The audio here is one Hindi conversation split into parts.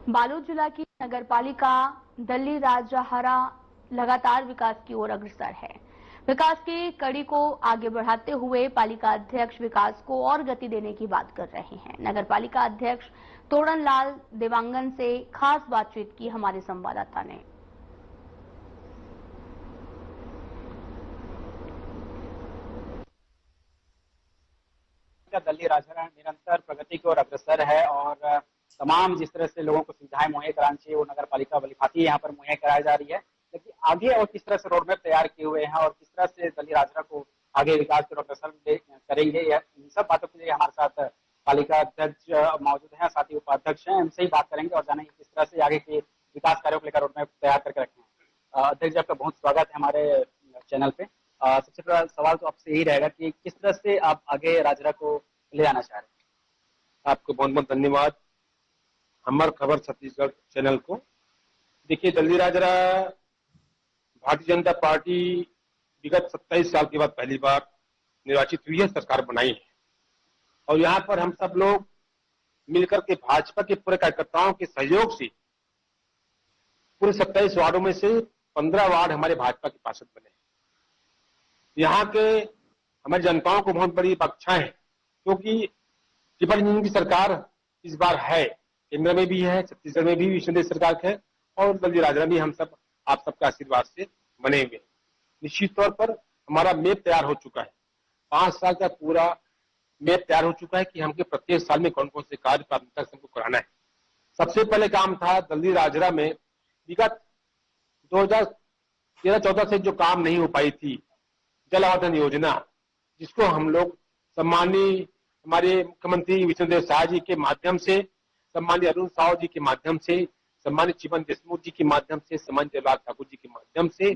बालोद जिला की नगरपालिका दल्ली राजहरा लगातार विकास की ओर अग्रसर है। विकास की कड़ी को आगे बढ़ाते हुए पालिका अध्यक्ष विकास को और गति देने की बात कर रहे हैं। नगरपालिका अध्यक्ष तोड़न लाल देवांगन से खास बातचीत की हमारे संवाददाता ने। दल्ली राजहरा निरंतर प्रगति की ओर अग्रसर है और तमाम जिस तरह से लोगों को सुविधाएं मुहैया करानी चाहिए वो नगर पालिका भलीभांति यहाँ पर मुहैया कराई जा रही है। लेकिन आगे और किस तरह से रोडमैप तैयार किए हुए हैं और किस तरह से दल्ली राजहरा को आगे विकास की ओर अग्रसर करेंगे, इन सब बातों के लिए हमारे साथ पालिका अध्यक्ष मौजूद हैं, साथ ही उपाध्यक्ष हैं। इनसे ही बात करेंगे और जानेंगे किस तरह से आगे के विकास कार्यों को लेकर रोडमैप तैयार करके रखे हैं। अध्यक्ष जी, आपका बहुत स्वागत है हमारे चैनल पे। सबसे पहला सवाल तो आपसे यही रहेगा कि किस तरह से आप आगे राजहरा को ले आना चाह रहे हैं। आपको बहुत बहुत धन्यवाद हमार खबर छत्तीसगढ़ चैनल को। देखिए, दल्ली राजहरा भारतीय जनता पार्टी विगत 27 साल के बाद पहली बार निर्वाचित हुई है, सरकार बनाई है और यहाँ पर हम सब लोग मिलकर के भाजपा के पूरे कार्यकर्ताओं के सहयोग से पूरे 27 वार्डों में से 15 वार्ड हमारे भाजपा के पार्षद बने। यहाँ के हमारी जनताओं को बहुत बड़ी बख्शा है क्योंकि ट्रिपल इंजन की सरकार इस बार है, केंद्र में भी है, छत्तीसगढ़ में भी विष्णुदेव सरकार है और दल्ली राजहरा भी हम सब आप सबका आशीर्वाद से बने हुए। निश्चित तौर पर हमारा मैप तैयार हो चुका है, 5 साल का पूरा मैप तैयार हो चुका है कि हमके प्रत्येक साल में कौन कौन से कार्य प्राथमिकता से हमको कराना है। सबसे पहले काम था दल्ली राजहरा में विगत 2013-14 से जो काम नहीं हो पाई थी, जल अवर्धन योजना, जिसको हम लोग सम्मानीय हमारे मुख्यमंत्री विष्णुदेव साय जी के माध्यम से, सम्मानीय अरुण साव जी के माध्यम से, सम्मानित चिमन देशमुख जी के माध्यम से, सम्मानित जयलाल ठाकुर जी के माध्यम से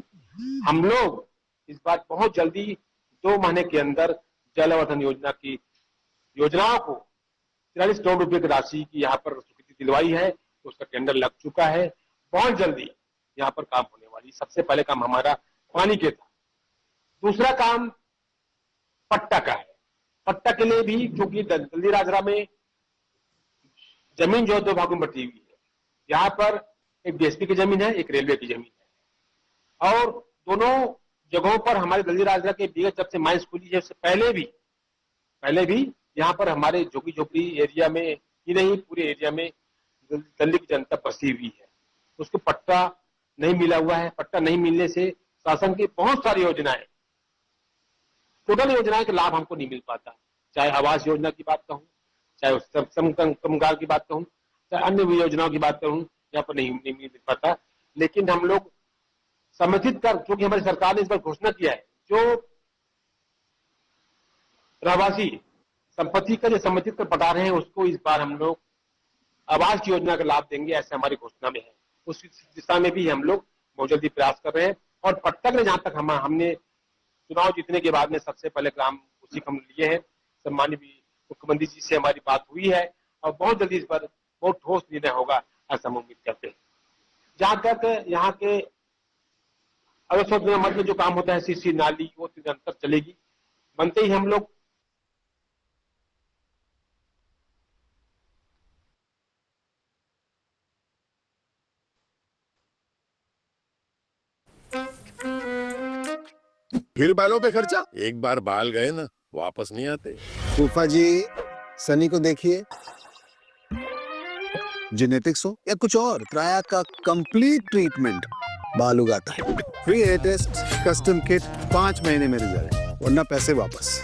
हम लोग इस बार बहुत जल्दी 2 महीने के अंदर जल अवर्धन योजना की योजनाओं को 43 करोड़ रुपए की राशि की यहाँ पर स्वीकृति दिलवाई है। उसका टेंडर लग चुका है, बहुत जल्दी यहाँ पर काम होने वाली। सबसे पहले काम हमारा पानी के था। दूसरा काम पट्टा का है। पट्टा के लिए भी क्योंकि दल्ली राजहरा में जमीन जो 2 भागों में बटी हुई है, यहाँ पर एक बीएसपी की जमीन है, एक रेलवे की जमीन है और दोनों जगहों पर हमारे दल्ली राजहरा के विगत जब से माइंस खुली है उससे पहले भी यहाँ पर हमारे झुग्गी झोपड़ी एरिया में ही नहीं पूरे एरिया में दल्ली की जनता बसी हुई है। उसको पट्टा नहीं मिला हुआ है। पट्टा नहीं मिलने से शासन की बहुत सारी योजनाएं, टोटल योजनाएं का लाभ हमको नहीं मिल पाता। चाहे आवास योजना की बात कहूँ, चाहे श्रम कामगार की बात कहूँ, चाहे अन्य भी योजनाओं की बात कहूँ, यहाँ पर नहीं मिल पाता। लेकिन हम लोग समर्थित कर, क्योंकि हमारी सरकार ने इस बार घोषणा किया है, जो रहवासी संपत्ति का जो समर्थित कर बता रहे हैं उसको इस बार हम लोग आवास की योजना का लाभ देंगे, ऐसे हमारी घोषणा में है। उस दिशा में भी हम लोग बहुत जल्दी प्रयास कर रहे हैं और पट्टा के जहां तक हमने चुनाव जीतने के बाद में सबसे पहले काम उसी को हम लिए हैं। सम्मानित मुख्यमंत्री जी से हमारी बात हुई है और बहुत जल्दी इस पर बहुत ठोस निर्णय होगा ऐसा हम उम्मीद करते हैं। जहां तक यहाँ के अवस्था मध्य जो काम होता है, सीसी नाली, वो निरंतर चलेगी। बनते ही हम लोग फिर बालों पे खर्चा। एक बार बाल गए ना वापस नहीं आते। फूफा जी, सनी को देखिए, जेनेटिक्स हो या कुछ और, त्राया का कंप्लीट ट्रीटमेंट, बाल उगाता है। Free hair test, custom kit, 5 महीने में रिजल्ट, वरना पैसे वापस।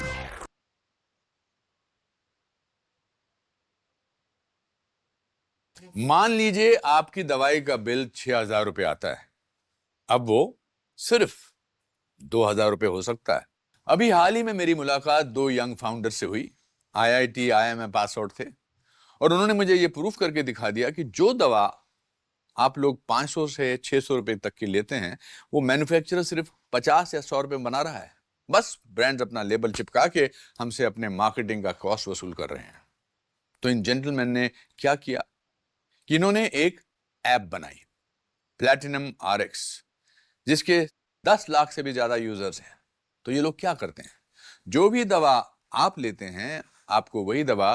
मान लीजिए आपकी दवाई का बिल 6,000 रुपये आता है, अब वो सिर्फ 2,000 रुपये हो सकता है। अभी हाल ही में मेरी मुलाकात 2 यंग फाउंडर से हुई। IIT IIM पास आउट थे और उन्होंने मुझे ये प्रूफ करके दिखा दिया कि जो दवा आप लोग 500 से 600 रुपए तक की लेते हैं, वो मैन्युफैक्चरर सिर्फ 50 या 100 रुपए बना रहा है। बस ब्रांड्स अपना लेबल चिपका के हमसे अपने मार्केटिंग का कॉस्ट वसूल कर रहे हैं। तो इन जेंटलमैन ने क्या किया कि इन्होंने एक ऐप बनाई, प्लैटिनम RX, जिसके 10 लाख से भी ज्यादा यूजर्स हैं। तो ये लोग क्या करते हैं, जो भी दवा आप लेते हैं, आपको वही दवा,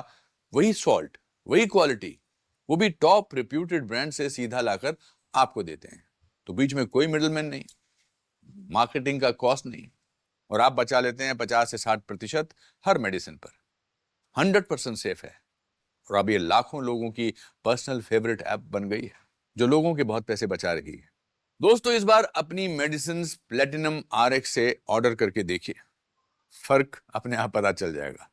वही सॉल्ट, वही क्वालिटी वो भी टॉप रिप्यूटेड ब्रांड से सीधा लाकर आपको देते हैं। तो बीच में कोई मिडलमैन नहीं, मार्केटिंग का कॉस्ट नहीं, और आप बचा लेते हैं 50 से 60% हर मेडिसिन पर। 100% सेफ है, और अब ये लाखों लोगों की पर्सनल फेवरेट ऐप बन गई है, जो लोगों के बहुत पैसे बचा रही है। दोस्तों, इस बार अपनी मेडिसिन प्लेटिनम RX से ऑर्डर करके देखिए, फर्क अपने आप पता चल जाएगा।